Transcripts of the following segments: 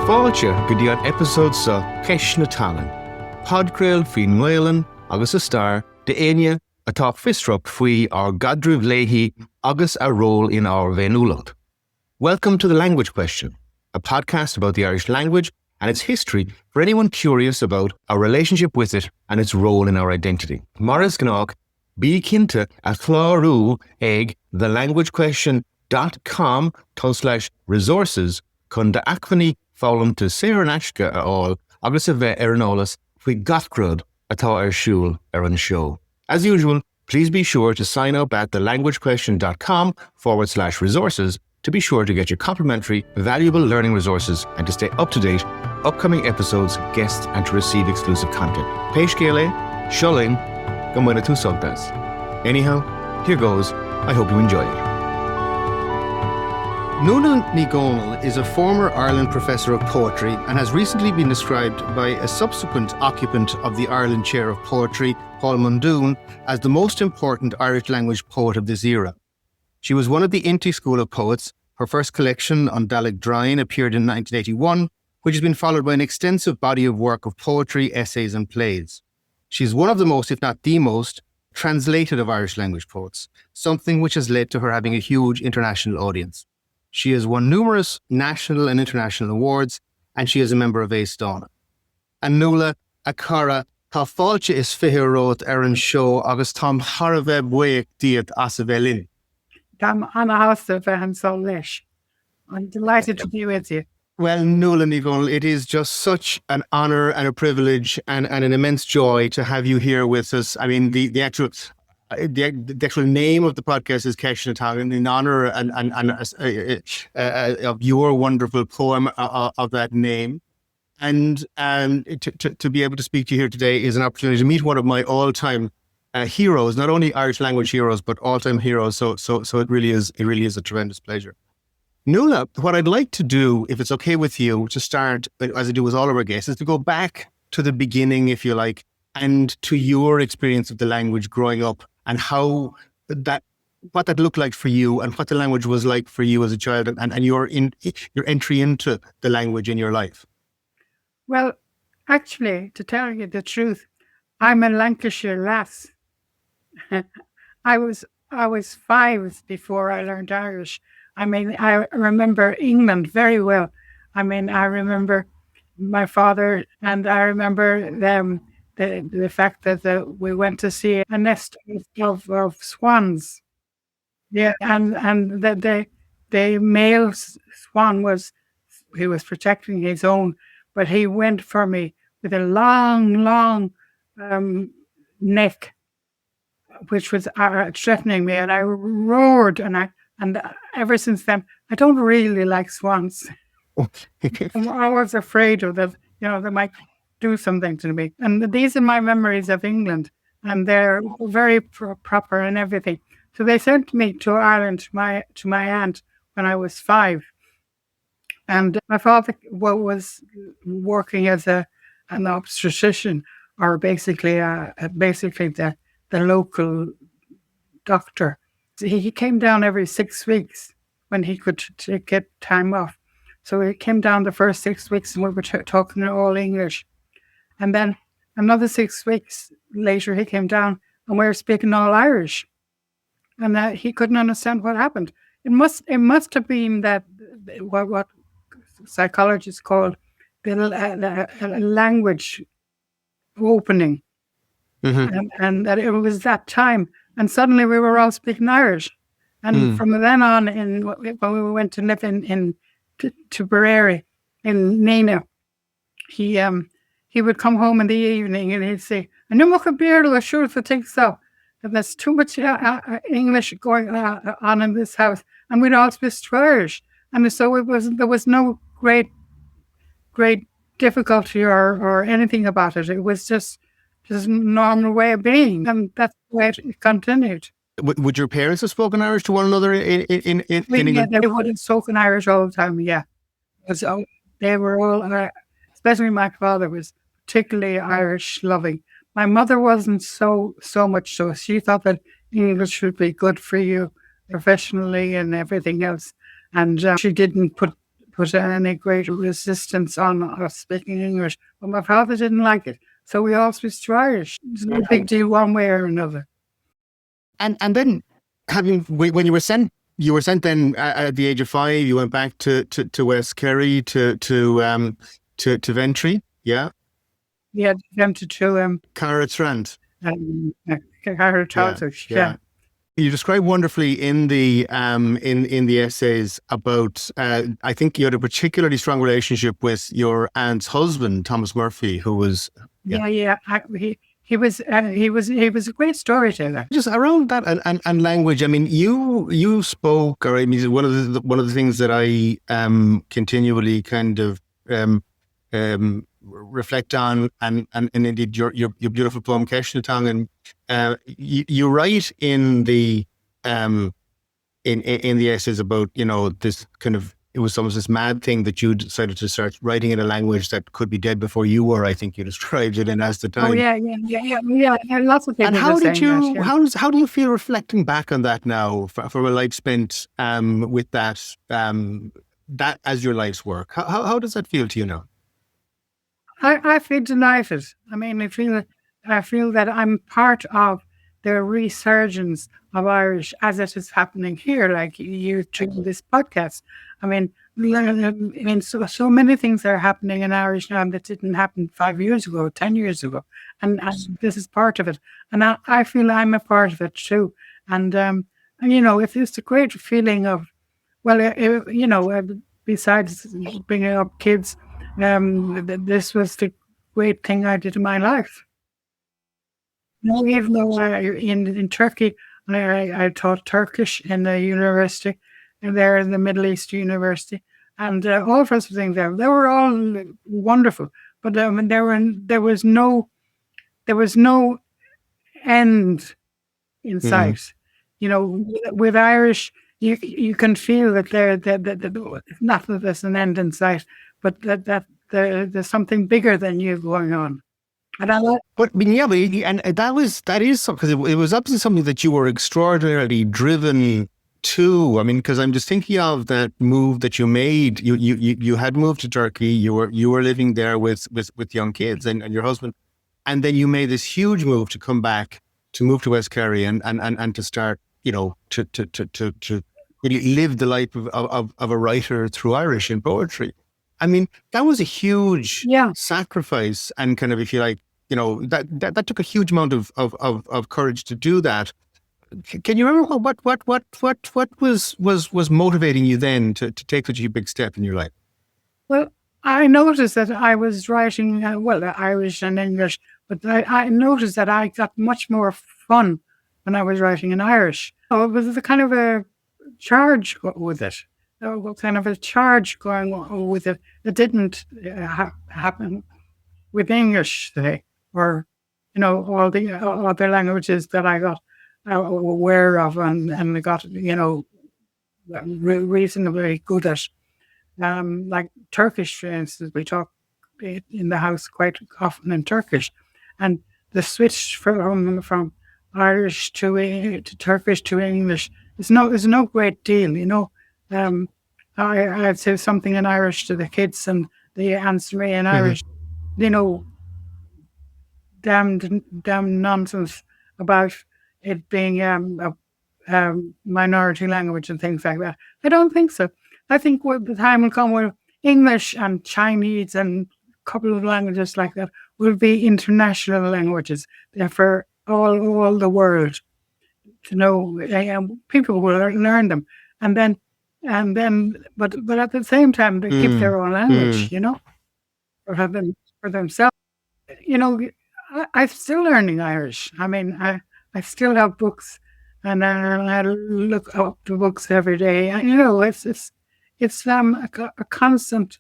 Fáilte go dtí an episód sa Ceist na Teangan. Podcrail faoin Ngaileán agus a star de aine atá fistrop faoi our gadrúh léithí agus a role in our bhéiniúlacht. Welcome to The Language Question, a podcast about the Irish language and its history for anyone curious about our relationship with it and its role in our identity. Maris Gnách, bí cinnte a chlárú ag thelanguagequestion.com/resources chun de acmhainní fálam to saor an aisce a fháil agus a bheith ar an eolas faoi gachród atá ar siúl ar an show. As usual, please be sure to sign up at thelanguagequestion.com/resources to be sure to get your complimentary, valuable learning resources and to stay up to date, upcoming episodes, guests, and to receive exclusive content. Peish Gaeilge, Shulling, Gamwena tú soltas. Anyhow, here goes. I hope you enjoy it. Nuala Ní Dhomhnaill is a former Ireland professor of poetry and has recently been described by a subsequent occupant of the Ireland Chair of Poetry, Paul Muldoon, as the most important Irish language poet of this era. She was one of the Inti School of Poets. Her first collection on Gaeilge Dráin appeared in 1981, which has been followed by an extensive body of work of poetry, essays and plays. She is one of the most, if not the most, translated of Irish language poets, something which has led to her having a huge international audience. She has won numerous national and international awards, and she is a member of Dána. And Nuala a cara tá fáilte is fiche rót ar an show agus tám Harbheith buíoch díot as a bhelin. I'm Anna and so leis. I'm delighted to be with you. Well, Nuala Ní Dhomhnaill, it is just such an honour and a privilege and an immense joy to have you here with us. I mean, the actual name of the podcast is Ceist na Teangan in honour of your wonderful poem of that name. And to be able to speak to you here today is an opportunity to meet one of my all-time heroes, not only Irish language heroes, but all-time heroes. So it really is a tremendous pleasure. Nuala, what I'd like to do, if it's okay with you, to start, as I do with all of our guests, is to go back to the beginning, if you like, and to your experience of the language growing up and what that looked like for you and what the language was like for you as a child and your entry into the language in your life. Well, actually, to tell you the truth, I'm a Lancashire lass. I was 5 before I learned Irish. I mean, I remember England very well. I mean, I remember my father, and I remember the fact that we went to see a nest of swans. Yeah, and that the male swan was protecting his own, but he went for me with a long neck, which was threatening me, and I roared, and ever since then, I don't really like swans. I'm always afraid of that, they might do something to me. And these are my memories of England, and they're very proper and everything. So they sent me to Ireland to my aunt when I was 5. And my father was working as an obstetrician, or basically the local doctor. He came down every 6 weeks when he could get time off. So he came down the first 6 weeks and we were talking all English. And then another 6 weeks later, he came down and we were speaking all Irish. And he couldn't understand what happened. It must have been that what psychologists call the language opening. Mm-hmm. And that it was that time. And suddenly we were all speaking Irish. And from then on, when we went to live in Tipperary, in Nina, he would come home in the evening and he'd say, "I know much beer, I sure think so. And there's too much English going on in this house." And we'd all speak Irish. And so there was no great difficulty or anything about it. It was just a normal way of being, and that's the way it continued. Would your parents have spoken Irish to one another in England? Yeah, they would have spoken Irish all the time, yeah. So they were all, especially my father was particularly Irish loving. My mother wasn't so much so. She thought that English would be good for you professionally and everything else. And she didn't put put any great resistance on us speaking English. But my father didn't like it. So we all switched to Irish. It's no big deal one way or another. And then when you were sent then at the age of 5, you went back to West Kerry to Ventry, yeah? Yeah, them to Cárthaigh. Cárthaigh, yeah. You describe wonderfully in the essays about I think you had a particularly strong relationship with your aunt's husband, Thomas Murphy, who was he was a great storyteller. Just around that and language. I mean, you spoke, or I mean, one of the things that I continually kind of reflect on, and indeed your beautiful poem Teangan, you write in the essays about, you know, this kind of, it was almost this mad thing that you decided to start writing in a language that could be dead before you were. I think you described it in as the time. Oh yeah. Lots of people. And how did you? How do you feel reflecting back on that now, from a life spent with that as your life's work? How does that feel to you now? I feel delighted. I mean, I feel that I'm part of the resurgence of Irish as it is happening here, like you through this podcast. I mean, so many things are happening in Irish now that didn't happen 5 years ago, 10 years ago, and this is part of it. And I feel I'm a part of it too. And you know, if it's a great feeling of, well, you know, besides bringing up kids. This was the great thing I did in my life. No, even though in Turkey, I taught Turkish in the university, and there in the Middle East University, and all sorts of things there. They were all wonderful, but there was no end in sight. You know, with Irish, you can feel that not that there's an end in sight, but that there's something bigger than you going on. And I like, but that is something, because it was obviously something that you were extraordinarily driven to. I mean, because I'm just thinking of that move that you made. You had moved to Turkey. You were living there with young kids and your husband, and then you made this huge move to come back, to move to West Kerry and to start, you know, to really live the life of a writer through Irish in poetry. I mean, that was a huge sacrifice, and kind of, if you like, you know, that took a huge amount of courage to do that. Can you remember what was motivating you then to take such a big step in your life? Well, I noticed that I was writing Irish and English, but I noticed that I got much more fun when I was writing in Irish. So it was a kind of a charge with it. Kind of a charge going with it that didn't happen with English today, or, you know, all the other languages that I got aware of and got, you know, reasonably good at. Like Turkish, for instance, we talk in the house quite often in Turkish, and the switch from Irish to Turkish to English is no great deal, you know. I'd say something in Irish to the kids, and they answer me in Irish. You know, damn nonsense about it being a minority language and things like that. I don't think so. I think the time will come where English and Chinese and a couple of languages like that will be international languages. They're for all the world to know. People will learn them, and then, but at the same time, they keep their own language, you know, for themselves. You know, I'm still learning Irish. I mean, I still have books, and I look up the books every day. And, you know, it's a constant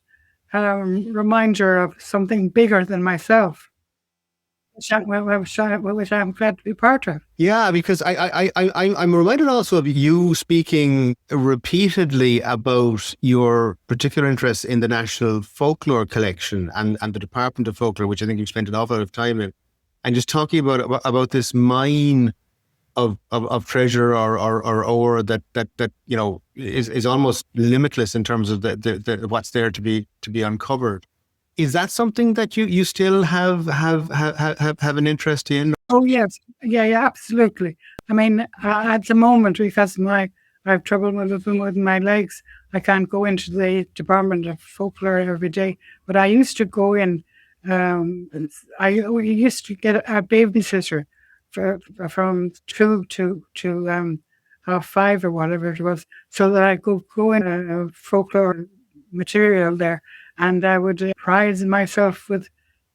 reminder of something bigger than myself, which I'm glad to be part of. Yeah, because I'm reminded also of you speaking repeatedly about your particular interest in the National Folklore Collection and the Department of Folklore, which I think you've spent an awful lot of time in, and just talking about this mine of treasure or ore that is almost limitless in terms of the what's there to be uncovered. Is that something that you still have an interest in? Oh yes, yeah, absolutely. I mean, at the moment, because I have trouble with my legs, I can't go into the Department of Folklore every day. But I used to go in. We used to get a babysitter from 2 to 5 or whatever it was, so that I could go in folklore material there, and I would prize myself with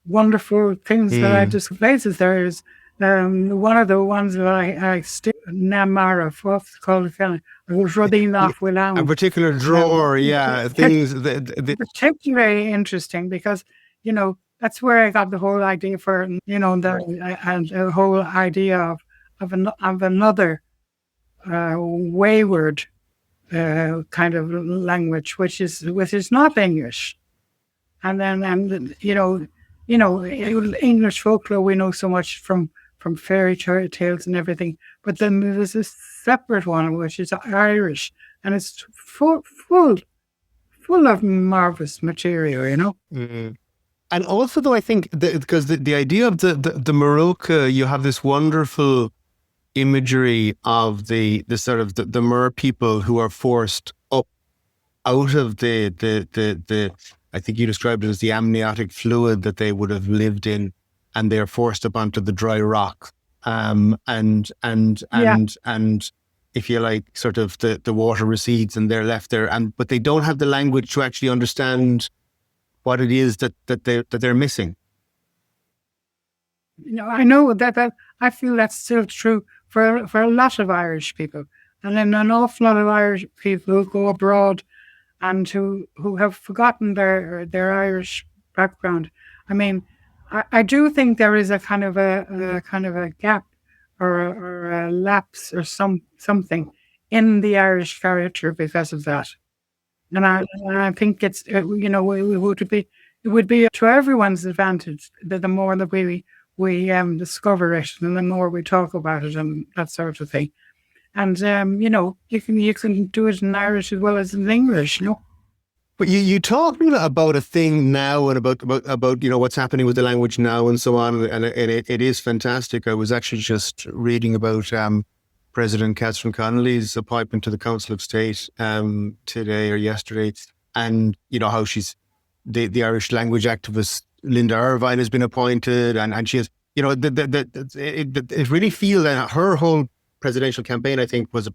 wonderful things that I just places. There is one of the ones that I still Namara, what's it called again? I was running off with a particular drawer, things that particularly interesting because that's where I got the whole idea for the whole idea of another wayward kind of language, which is not English, and then English folklore we know so much from fairy tales and everything, but then there's a separate one which is Irish, and it's full of marvelous material. And also, though, I think because the idea of the Maroka, you have this wonderful imagery of the sort of the Mer people who are forced up out of the I think you described it as the amniotic fluid that they would have lived in, and they're forced up onto the dry rock. And if you like, sort of the water recedes and they're left there, but they don't have the language to actually understand what it is that they're missing. I know that I feel that's still true for a lot of Irish people, and then an awful lot of Irish people who go abroad and who have forgotten their Irish background. I mean, I do think there is a kind of a gap or a lapse or something in the Irish character because of that. And I think it would be to everyone's advantage that the more that we discover it and the more we talk about it and that sort of thing. And you can do it in Irish as well as in English, But you talk about a thing now and about what's happening with the language now and so on, and it is fantastic. I was actually just reading about President Catherine Connolly's appointment to the Council of State today or yesterday, and how she's the Irish language activist Linda Irvine has been appointed, and she has it really feels that her whole presidential campaign, I think, was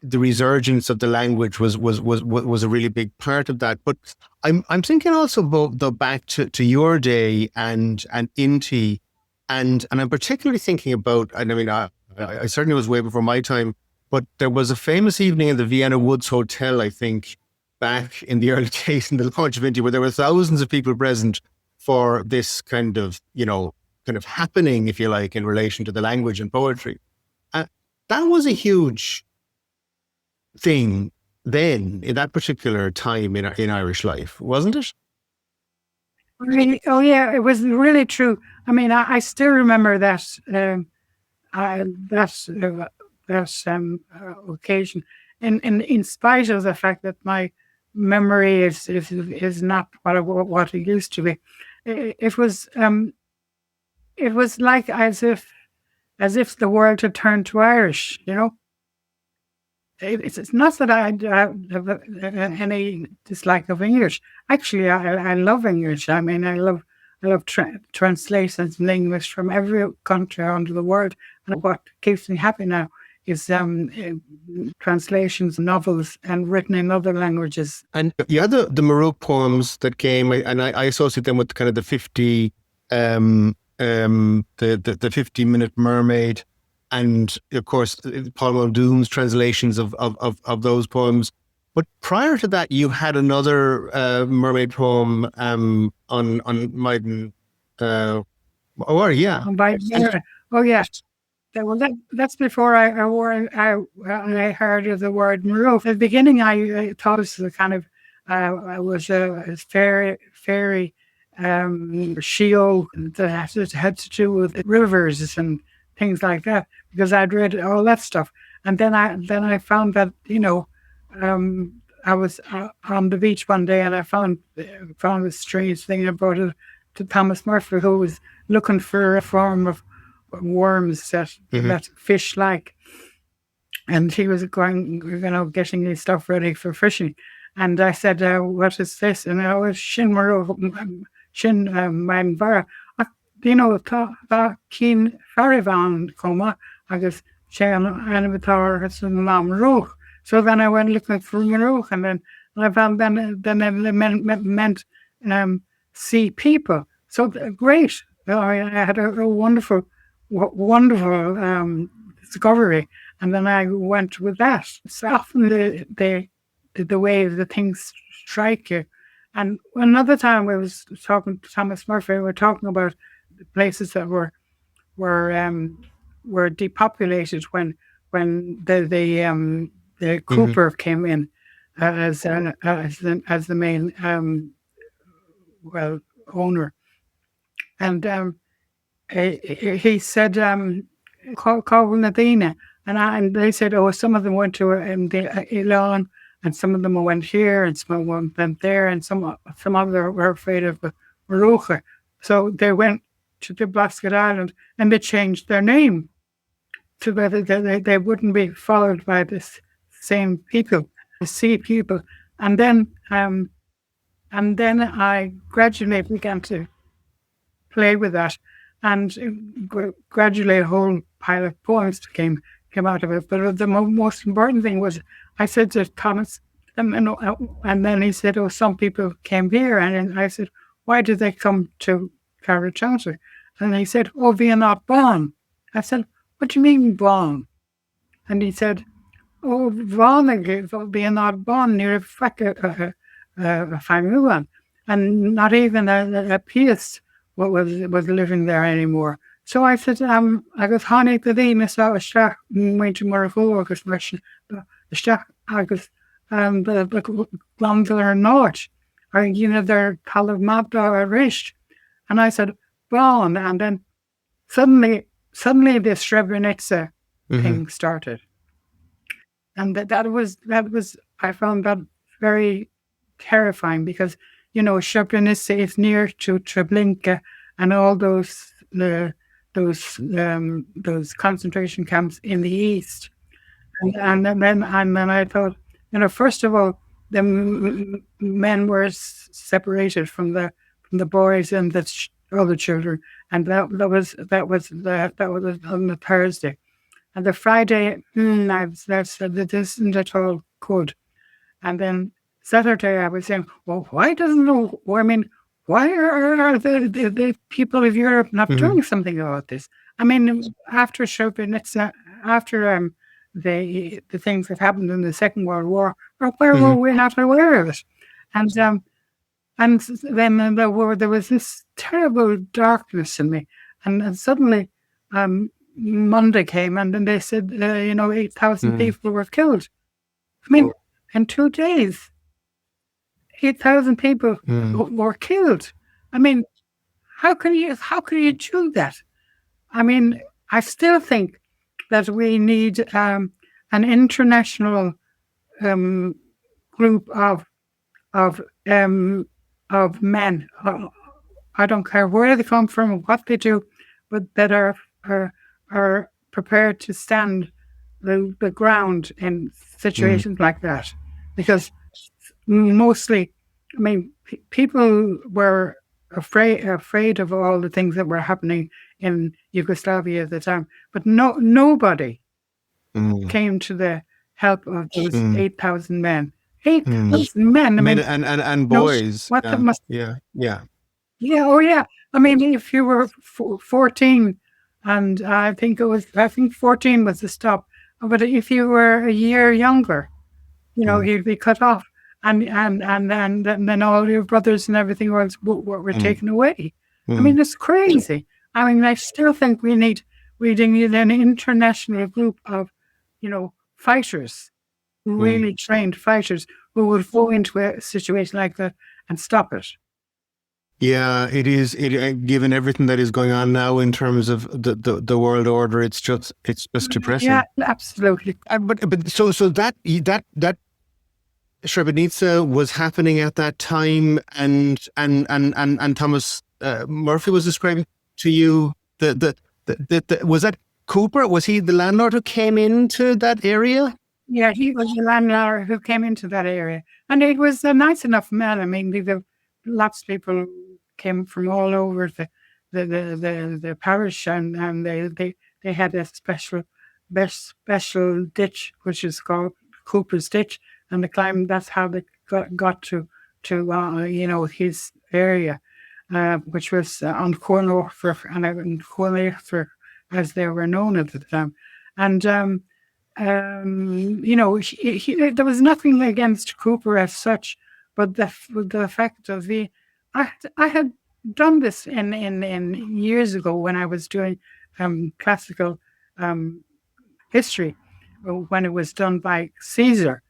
the resurgence of the language was a really big part of that. But I'm thinking also though back to your day and Inti, and I'm particularly thinking about, and I mean I certainly was way before my time, but there was a famous evening in the Vienna Woods Hotel, I think, back in the early days in the launch of Inti, where there were thousands of people present for this kind of happening, if you like, in relation to the language and poetry. That was a huge thing then, in that particular time in Irish life, wasn't it? Oh yeah, it was really true. I mean, I still remember that occasion. In spite of the fact that my memory is not what it used to be, it was like as if the world had turned to Irish. It's not that I have any dislike of English. Actually, I love English. I mean, I love translations in English from every country under the world. And what keeps me happy now is translations, novels, and written in other languages. And you had the Marook poems that came, and I associate them with kind of the 50-minute Mermaid. And of course, Paul Muldoon's translations of those poems. But prior to that, you had another mermaid poem on Maiden. Oh yeah. Well, that's before I heard of the word Marook. At the beginning, I thought it was a kind of was a fairy Sheol that had to do with rivers and things like that, because I'd read all that stuff. And then I found that, I was on the beach one day, and I found a strange thing about it to Thomas Murphy, who was looking for a form of worms that fish like. And he was going, getting his stuff ready for fishing. And I said, what is this? And I was Shin Man Bara. Tá cín Farivan coma agus sé an animatar has an Roch. So then I went looking for Roch, and then I found then it meant see people. So great. I had a wonderful discovery, and then I went with that. It's often the way the things strike you. And another time I was talking to Thomas Murphy, we were talking about the places that were depopulated when the Cooper came in as the main owner, and he said Nadina, and they said, some of them went to Elon, and some of them went here, and some of them went there, and some of them were afraid of Marucha, so they went to the Blasket Island, and they changed their name so that they wouldn't be followed by this same people, the sea people. And then I gradually began to play with that, and gradually a whole pile of poems came out of it. But the most important thing was, I said to Thomas, and then he said, some people came here, and I said, why did they come to Cárthaigh? And he said, we are not born. I said, what do you mean born? And he said, we are not born near a Fanguan. And not even a priest was living there anymore. So I said, agus hánig the dí mis á isteach muinte mar agus leis isteach agus the glandular náit, or their colour mabda a rist. And I said, born, and then suddenly this Srebrenica thing started. And that was I found that very terrifying, because Srebrenica is near to Treblinka and all those concentration camps in the east. And then I thought, first of all, the men were separated from the boys and the other children, and that was on the Thursday. And the Friday, I said that this isn't at all good. And then Saturday, I was saying, well, why are the people of Europe not doing something about this? I mean, after Srebrenica, after the things that happened in the Second World War, where were we not aware of it? And then there was this terrible darkness in me, and suddenly Monday came, and then they said 8,000 people were killed. I mean, in 2 days, 8,000 people were killed. I mean, how can you do that? I mean, I still think that we need an international group of men. I don't care where they come from or what they do, but that are prepared to stand the ground in situations like that, because mostly, I mean, people were afraid of all the things that were happening in Yugoslavia at the time, but nobody came to the help of those 8,000 men. 8,000 men. I mean, and boys. Yeah. I mean, if you were 14, and I think 14 was the stop. But if you were a year younger, you'd be cut off, and then all your brothers and everything else were taken away. I mean, it's crazy. I mean, I still think we need an international group of, fighters, really trained fighters who would go into a situation like that and stop it. Yeah, it is. Given everything that is going on now in terms of the world order, it's just depressing. Yeah, absolutely. But so that Srebrenica was happening at that time, and Thomas Murphy was describing to you the was that Cooper? Was he the landlord who came into that area? Yeah, he was the landlord who came into that area, and it was a nice enough man. I mean, lots of people came from all over the parish, and they had a special ditch, which is called Cooper's Ditch, and that's how they got to his area, which was on Cornwall and Cornwall, as they were known at the time, and there was nothing against Cooper as such, but the fact of I had done this in years ago when I was doing classical history, when it was done by Caesar.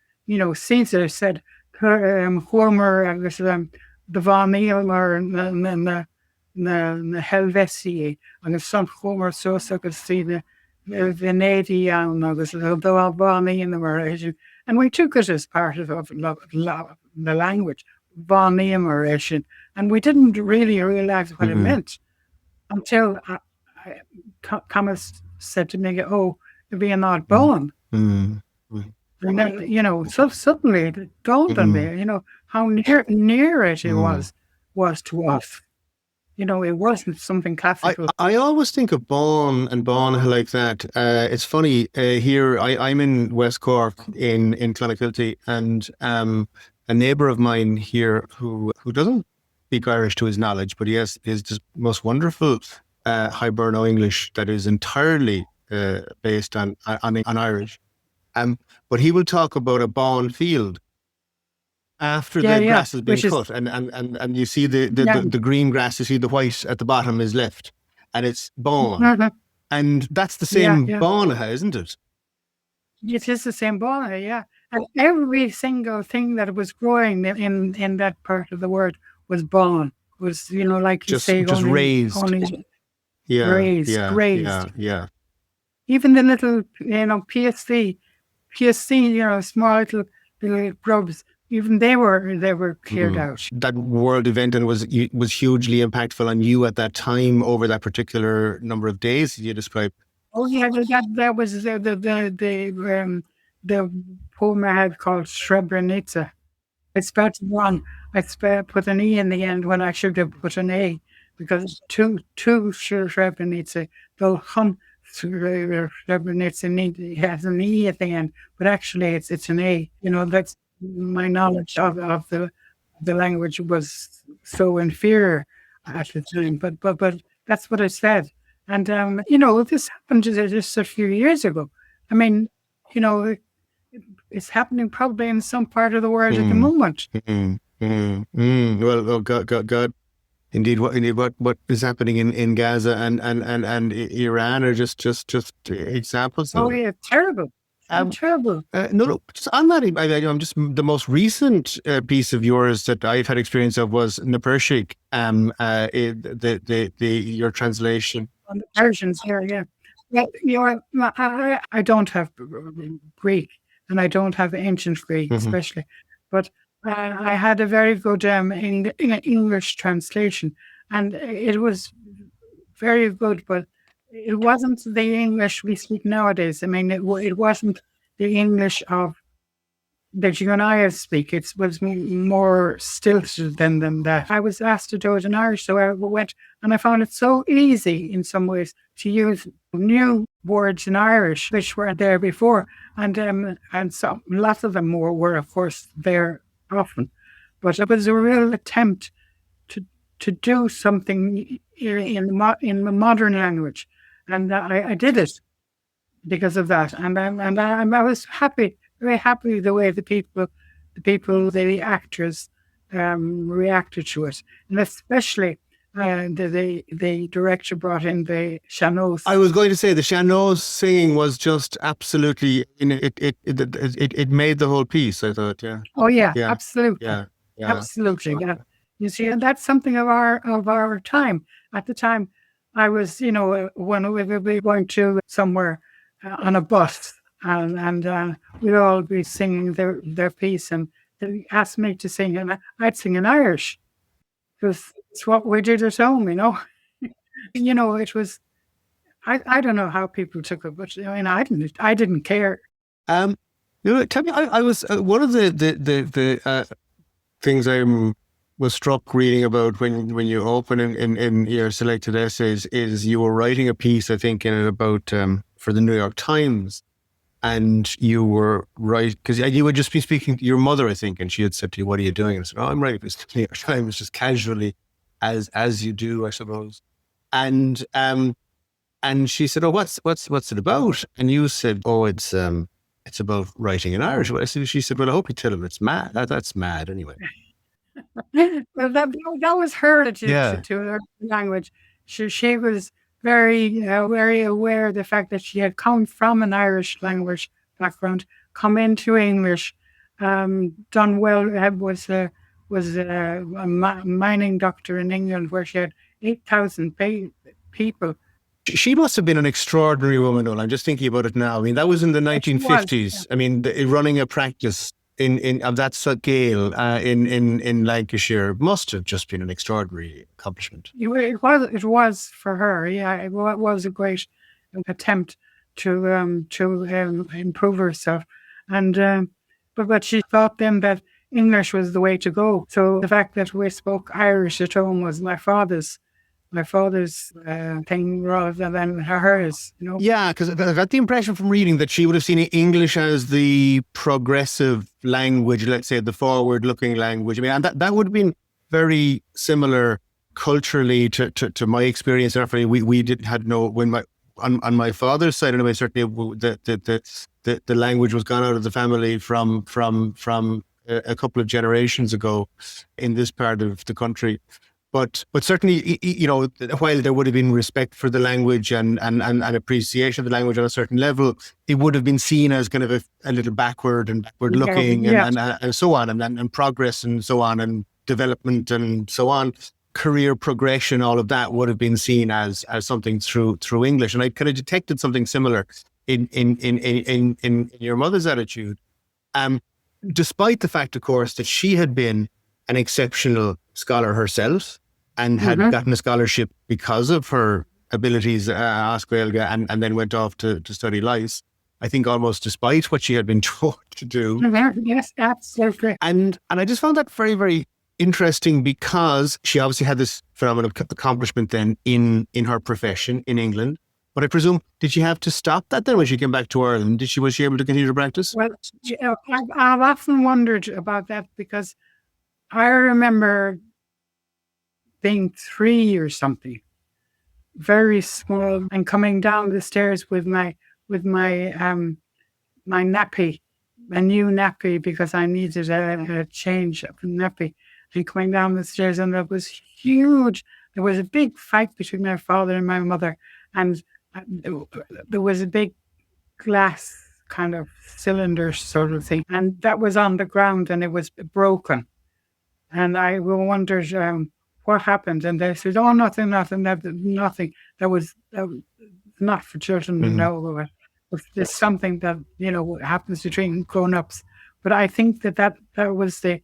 Caesar said, Homer, the Dhom na Helvetii, agus son Homer so agus see the Veneti agus the Vani in the Mauritian. And we took it as part of the language, Vani Mauritian, and we didn't really realize what it meant until Thomas said to me, "Oh, it'd be an odd bone." And then, so suddenly it dawned on me, how near it was to us. It wasn't something classical. I always think of Bon and Bon like that. It's funny, here I'm in West Cork in Clonakilty, and a neighbour of mine here who doesn't speak Irish to his knowledge, but he has this most wonderful Hiberno English that is entirely based on Irish. But he will talk about a Bon field after the grass has been cut, and you see the green grass, you see the white at the bottom is left, and it's Bon. And that's the same Bánaithe, isn't it? It is the same Bánaithe, yeah. And every single thing that was growing in that part of the world was Bán. Was, like you say, just raised. Raised. Yeah. Even the little, PSC, small little grubs, even they were cleared out. That world event and was hugely impactful on you at that time over that particular number of days you described. Oh yeah, that was the poem I had called Srebrenica. I spelled it wrong. I put an E in the end when I should have put an A, because two Srebrenica, the Hun Srebrenica has an E at the end, but actually it's an A. That's my knowledge of the language was so inferior at the time, but that's what I said. And this happened just a few years ago. I mean, it's happening probably in some part of the world at the moment. Well, God, indeed, what is happening in Gaza and Iran are just examples. Oh yeah, terrible. Terrible. No, just on that, I'm just the most recent piece of yours that I've had experience of was Napershik, your translation. On the Persians here, yeah. I don't have Greek, and I don't have ancient Greek, especially, but I had a very good English translation, and it was very good, but it wasn't the English we speak nowadays. I mean, it wasn't the English of that you and I speak. It was more stilted than that. I was asked to do it in Irish, so I went, and I found it so easy in some ways to use new words in Irish which weren't there before, and so lots of them were of course there often, but it was a real attempt to do something in the modern language. And I did it because of that, and I was happy, very happy the way the actors reacted to it, and especially the director brought in the Shanos. I was going to say the Shanos singing was just absolutely it made the whole piece. I thought, yeah. Oh yeah, absolutely, yeah. Absolutely, You see, and that's something of our time. At the time, I was, when we would be going to somewhere on a bus, and we'd all be singing their piece, and they asked me to sing, and I'd sing in Irish because it's what we did at home, It was. I don't know how people took it, but I didn't care. Tell me, I was one of the things I was struck reading about when you open in your selected essays is you were writing a piece, I think, in it about for the New York Times, and you were right because you would just be speaking to your mother, I think, and she had said to you, "What are you doing?" And I said, "Oh, I'm writing this New York Times," just casually, as you do, I suppose, and she said, "Oh, what's it about?" And you said, "Oh, it's about writing in Irish." She said, "Well, I hope you tell him it's mad. That's mad anyway." Well, that was her attitude to her language. She was very very aware of the fact that she had come from an Irish language background, come into English, done well. Was a mining doctor in England, where she had 8,000 people. She must have been an extraordinary woman. I'm just thinking about it now. I mean, that was in the 1950s. I mean, running a practice of that scale in Lancashire must have just been an extraordinary accomplishment. It was for her. Yeah, it was a great attempt to improve herself, and but she thought then that English was the way to go. So the fact that we spoke Irish at home was my father's thing rather than hers, Yeah, because I got the impression from reading that she would have seen English as the progressive language, let's say the forward-looking language. I mean, and that would have been very similar culturally to my experience. After we had no on my father's side anyway. Certainly, the language was gone out of the family from a couple of generations ago in this part of the country. But certainly, while there would have been respect for the language and appreciation of the language on a certain level, it would have been seen as kind of a little backward looking and so on, and progress and so on, and development and so on, career progression, all of that would have been seen as something through English. And I kind of detected something similar in your mother's attitude, despite the fact, of course, that she had been an exceptional scholar herself and had gotten a scholarship because of her abilities as Gaeilge, and then went off to study lice. I think almost despite what she had been taught to do. Yes, absolutely. And I just found that very, very interesting, because she obviously had this phenomenal accomplishment then in her profession in England. But I presume, did she have to stop that then when she came back to Ireland? Was she able to continue to practice? Well, I've often wondered about that, because I remember being 3 or something, very small, and coming down the stairs with my nappy, a new nappy, because I needed a change of nappy, and coming down the stairs, and it was huge. There was a big fight between my father and my mother, and there was a big glass kind of cylinder sort of thing, and that was on the ground, and it was broken. And I wondered what happened, and they said, "Oh, nothing. That was not for children to know. It's something that happens between grown-ups." But I think that was the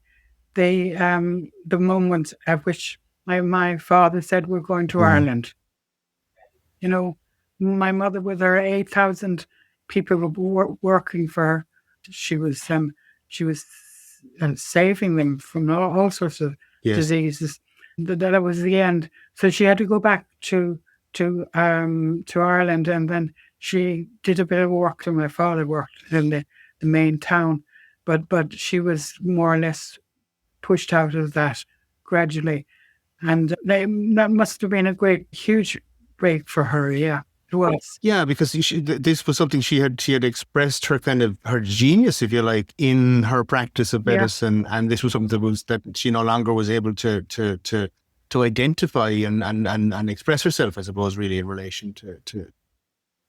moment at which my father said, "We're going to Ireland." My mother, with her 8,000 people working for her, she was saving them from all sorts of diseases. That was the end. So she had to go back to Ireland, and then she did a bit of work. So my father worked in the main town, but she was more or less pushed out of that gradually, and that must have been a huge break for her. Yeah. It was. Yeah, because this was something she had expressed her genius, if you like, in her practice of medicine, and this was something that she no longer was able to identify and express herself, I suppose, really in relation to.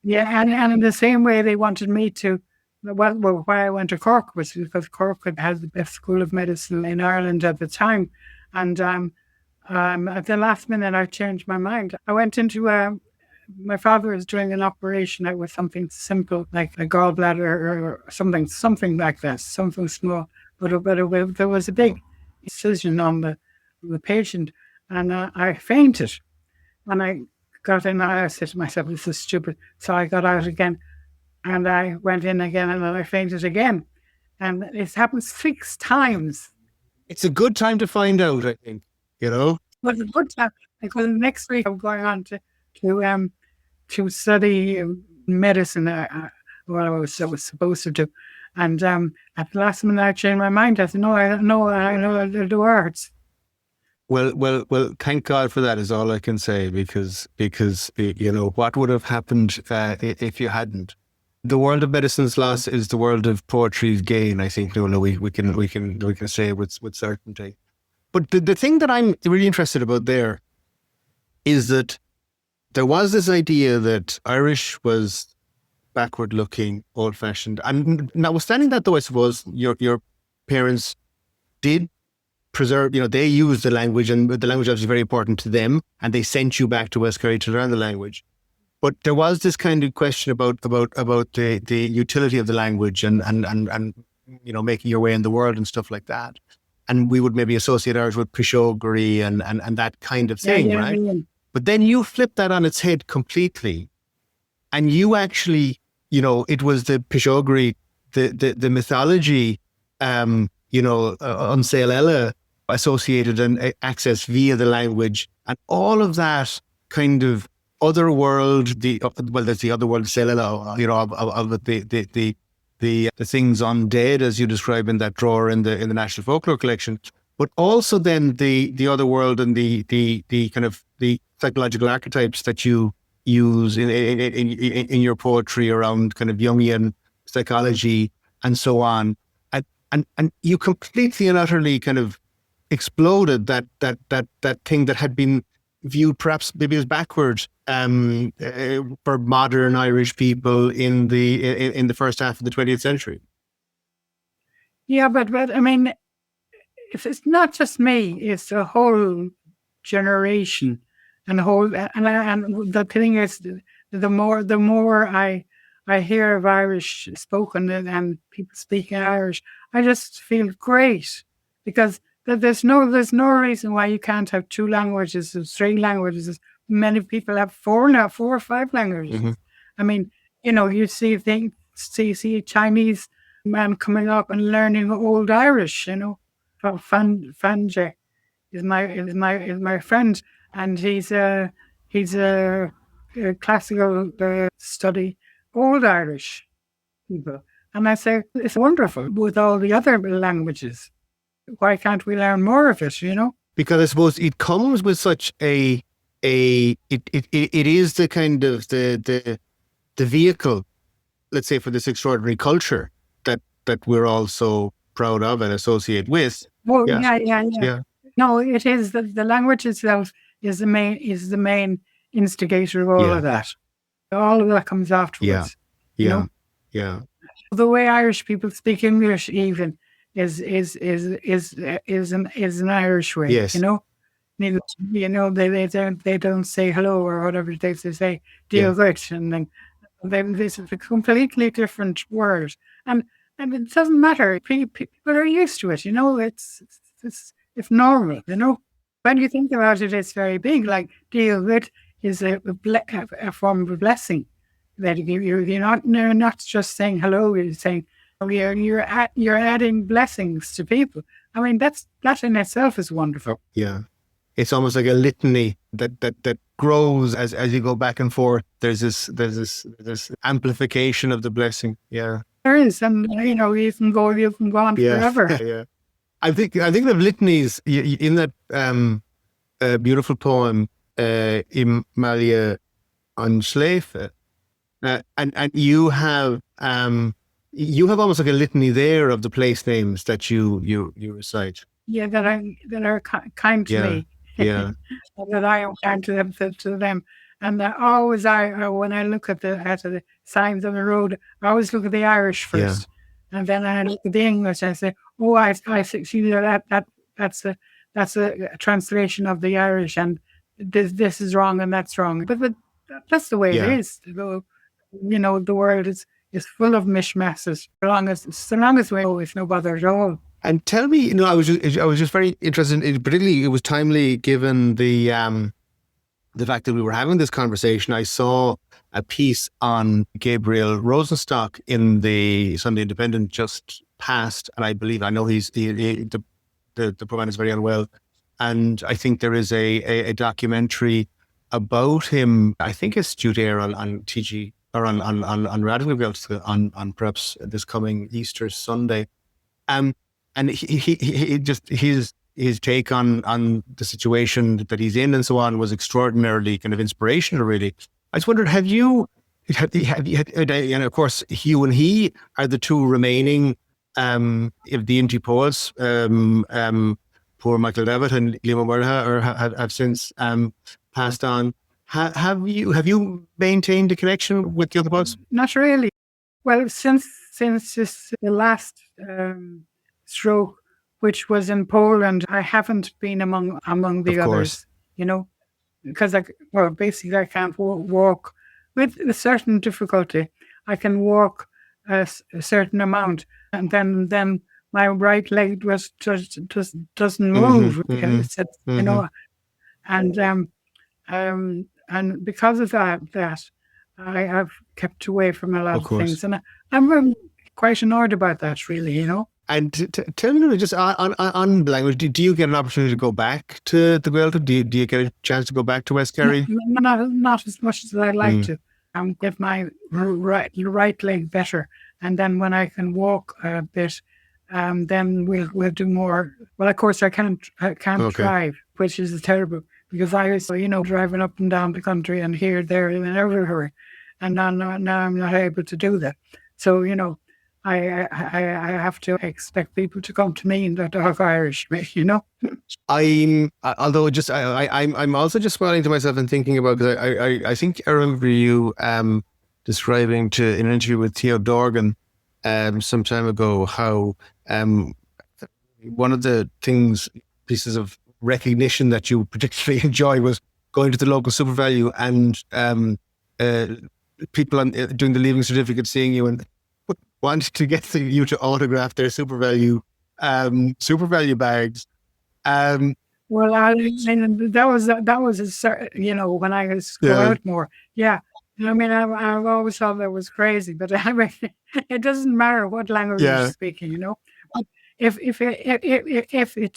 Yeah, and in the same way they wanted me to. Well, why I went to Cork was because Cork had the best school of medicine in Ireland at the time, and At the last minute, I changed my mind. I went into my father was doing an operation that was something simple, like a gallbladder or something like that, something small. But there was a big incision on the patient, and I fainted. And I got in, I said to myself, this is stupid. So I got out again, and I went in again, and then I fainted again. And it's happened 6 times. It's a good time to find out, I think, you know? But it's a good time. Because next week I'm going on to study medicine, what I was supposed to do. And at the last minute I changed my mind. I said, no, I know the words. Well, thank God for that is all I can say, because you know, what would have happened if you hadn't? The world of medicine's loss is the world of poetry's gain, I think. No, we can say with certainty. But the thing that I'm really interested about there is that there was this idea that Irish was backward looking, old fashioned. And notwithstanding that, though, I suppose your parents did preserve, you know, they used the language, and the language was very important to them, and they sent you back to West Kerry to learn the language. But there was this kind of question about the utility of the language and you know, making your way in the world and stuff like that. And we would maybe associate Irish with pishogri and that kind of thing, right? Yeah. But then you flip that on its head completely, and you actually, you know, it was the pishogri, the mythology, you know, Unsail Ella associated and accessed via the language, and all of that kind of other world, there's the other world, Sail Ella, you know, of the things undead, as you describe in that drawer in the National Folklore Collection, but also then the other world and the kind of the psychological archetypes that you use in your poetry around kind of Jungian psychology and so on. And you completely and utterly kind of exploded that thing that had been viewed perhaps maybe as backwards for modern Irish people in the first half of the 20th century. Yeah, but I mean, it's not just me; it's a whole generation, and the thing is, the more I hear of Irish spoken and people speaking Irish, I just feel great, because there's no reason why you can't have 2 languages or 3 languages. Many people have 4 now, 4 or 5 languages. Mm-hmm. I mean, you know, you see a Chinese man coming up and learning Old Irish. You know, Fanje is my friend, and he's a classical study Old Irish people. And I say, it's wonderful with all the other languages. Why can't we learn more of it, you know? Because I suppose it comes with such it is the kind of the vehicle, let's say, for this extraordinary culture that we're all so proud of and associate with. Well, yeah. No, it is the language itself is the main instigator of all of that. All of that comes afterwards. Yeah. The way Irish people speak English even is an Irish way. Yes. You know, they don't say hello or whatever they say deal with, and then this is a completely different word, and it doesn't matter. People are used to it. You know, it's normal. You know, when you think about it, it's very big. Like deal with is a form of a blessing. That you're not just saying hello. You're saying you're adding blessings to people. I mean, that in itself is wonderful. Yeah, it's almost like a litany that grows as you go back and forth. There's this amplification of the blessing. Yeah, there is, and you know, you can go on forever. Yeah, I think of litanies in that beautiful poem, Im Malia an Schleife. And you have almost like a litany there of the place names that you recite. Yeah, that are kind to me. Yeah, that I am kind to them. And always when I look at the signs on the road, I always look at the Irish first, and then I look at the English. And I say, oh, I see that's that's a translation of the Irish, and this is wrong and that's wrong. But that's the way it is. The world is full of mishmashes. So long as we know, it's no bother at all. And tell me, I was just very interested in, particularly it was timely given the fact that we were having this conversation. I saw a piece on Gabriel Rosenstock in the Sunday Independent just passed, and I know the poor man is very unwell, and I think there is a documentary about him. I think it's due to air on TG or on Radio on perhaps this coming Easter Sunday. And he just his take on the situation that he's in and so on was extraordinarily kind of inspirational. Really, I just wondered, have you, and of course, you and he are the two remaining if the Inti poets, poor Michael Davitt and Liam O'Murra have since passed on. Have you maintained a connection with the other poets? Not really. Well, since the last stroke, which was in Poland, I haven't been among the others. Because basically I can't walk with a certain difficulty. I can walk a certain amount, and then my right leg just doesn't move. Because and because of that, I have kept away from a lot of things, and I'm quite annoyed about that, really. And tell me, just on language, do you get an opportunity to go back to the Gaeilge? Do you get a chance to go back to West Kerry? Not as much as I'd like to. Get my right leg better, and then when I can walk a bit, then we'll do more. Well, of course, I can't drive, which is terrible, because I was driving up and down the country and here, there, and everywhere, and now I'm not able to do that. So I have to expect people to come to me and they talk Irish, I'm also just smiling to myself and thinking about, because I think I remember you describing in an interview with Theo Dorgan some time ago how one of the pieces of recognition that you particularly enjoy was going to the local super value and people doing the leaving certificate, seeing you and wanted to get you to autograph their super value bags. Well, that was a certain, when I was go out more. Yeah. I've always thought that was crazy, but it doesn't matter what language you're speaking, But if it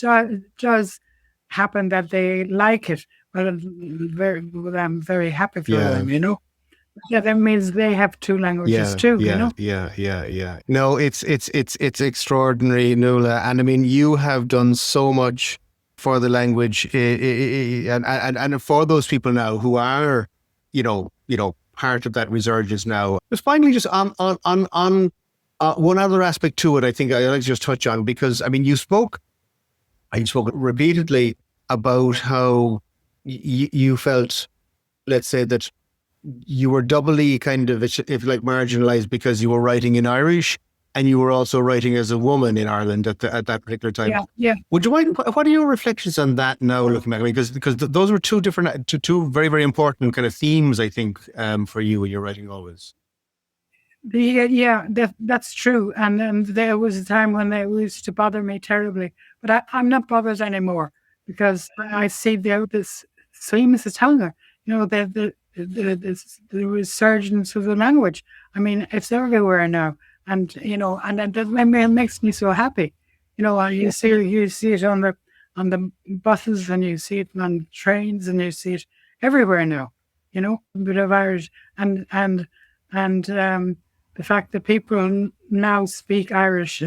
does happen that they like it, well, I'm very happy for them, Yeah, that means they have two languages too. Yeah. No, it's extraordinary, Nuala, and you have done so much for the language, and for those people now who are, part of that resurgence now. Just finally, just on one other aspect to it, I think I'd like to just touch on, because you spoke repeatedly about how you felt, let's say, that you were doubly kind of, if like, marginalized because you were writing in Irish and you were also writing as a woman in Ireland at that particular time. Yeah. Would you mind? What are your reflections on that now, looking back? Because those were two very, very important kind of themes, I think, for you when you're writing always. That's true. And there was a time when they used to bother me terribly, but I'm not bothered anymore, because I see this same as the Teangan, the resurgence of the language. It's everywhere now, and that makes me so happy. You see it on the buses, and you see it on trains, and you see it everywhere now. A bit of Irish, and the fact that people now speak Irish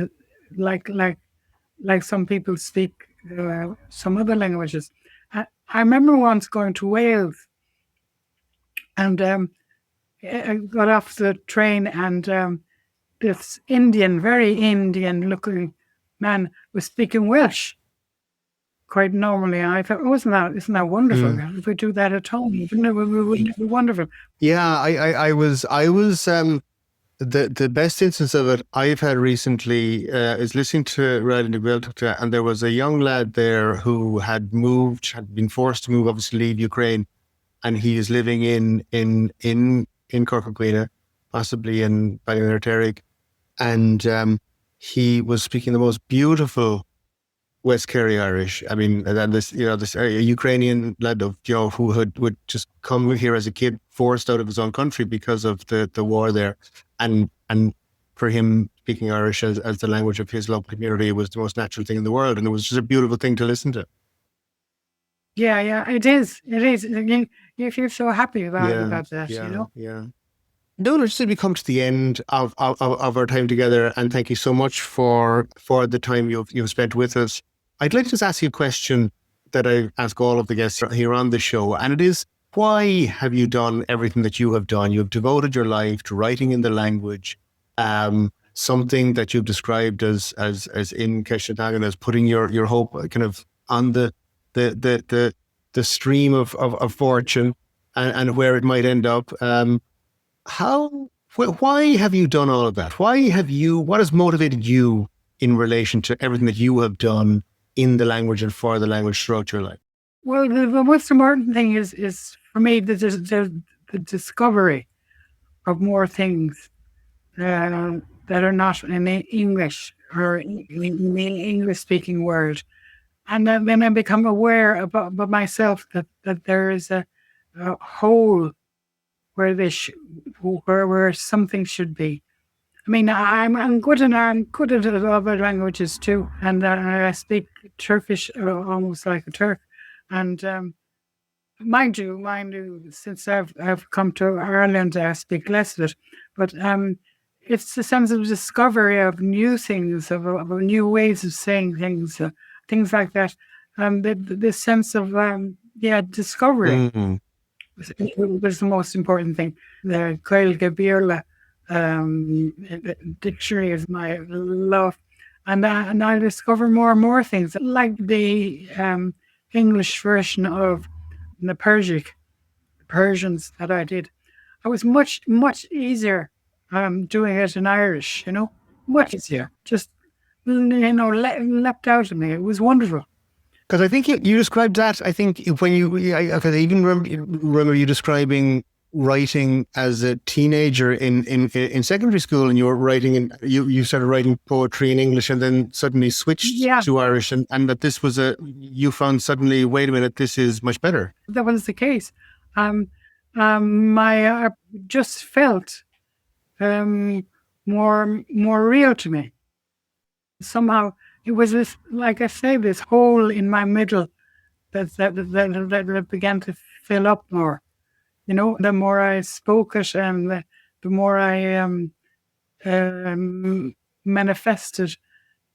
like some people speak some other languages. I remember once going to Wales, and I got off the train, and this very Indian-looking man was speaking Welsh quite normally. And I thought, isn't that wonderful? If we do that at home, wouldn't it be wonderful? Yeah, I was The best instance of it I've had recently is listening to Ryan de Gaeilge, and there was a young lad there who had been forced to move, obviously leave Ukraine, and he is living in Cork, possibly in Ballynairterig, and he was speaking the most beautiful West Kerry Irish. I mean, and this Ukrainian lad who would just come here as a kid, forced out of his own country because of the war there, and for him speaking Irish as the language of his local community was the most natural thing in the world, and it was just a beautiful thing to listen to. Yeah, it is. You feel so happy about that, Yeah. Nuala, just as we come to the end of our time together, and thank you so much for the time you've spent with us. I'd like to just ask you a question that I ask all of the guests here on the show, and it is, why have you done everything that you have done? You have devoted your life to writing in the language, something that you've described as in Teangan as putting your hope kind of on the stream of fortune and where it might end up. Why have you done all of that? What has motivated you in relation to everything that you have done in the language and for the language throughout your life? Well, the most important thing is for me the discovery of more things that are not in English or in the English-speaking world. And then I become aware about myself that there is a hole where something should be. I mean, I'm good at other languages too, and I speak Turkish almost like a Turk. And mind you, since I've come to Ireland, I speak less of it. But it's the sense of discovery of new things, of new ways of saying things, things like that. The sense of discovery. Mm-hmm. Was the most important thing. The Gaeilge dictionary is my love, and I discover more and more things, like the English version of the Persians that I did. I was much easier doing it in Irish, much easier. Just leapt out of me. It was wonderful. Because I think you described that. I think when I even remember you describing writing as a teenager in secondary school, and you were writing you started writing poetry in English, and then suddenly switched to Irish, and that this was you found suddenly, wait a minute, this is much better. That was the case. I just felt more real to me. Somehow it was this, like I say, this hole in my middle that began to fill up more. The more I spoke it, and the more I manifested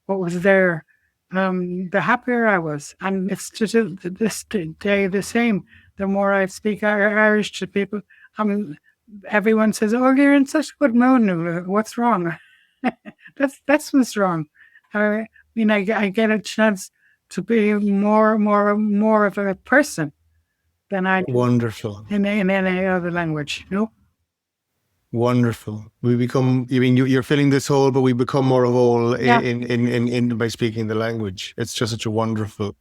what was there, the happier I was. And it's to this day the same. The more I speak Irish to people, everyone says, "Oh, you're in such a good mood, Nuala. What's wrong?" That's what's wrong. I get a chance to be more of a person than I do. Wonderful. In any other language, Wonderful. We become. You're filling this hole, but we become more whole in by speaking the language. It's just such a wonderful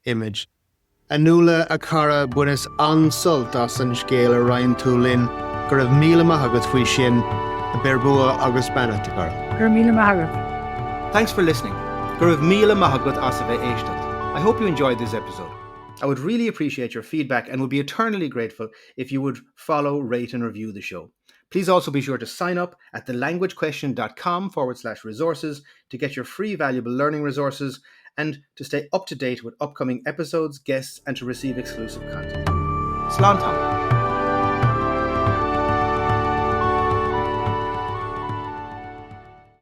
image. And Nuala Ní Dhomhnaill buenas ansult as an scéal Ryan Tulin gur raibh míle maith faoi sin berbua agus banna gur míle maith. Thanks for listening. Gur raibh míle maith as a bheith éisteacht. I hope you enjoyed this episode. I would really appreciate your feedback and would be eternally grateful if you would follow, rate and review the show. Please also be sure to sign up at thelanguagequestion.com/resources to get your free valuable learning resources and to stay up to date with upcoming episodes, guests and to receive exclusive content. Slán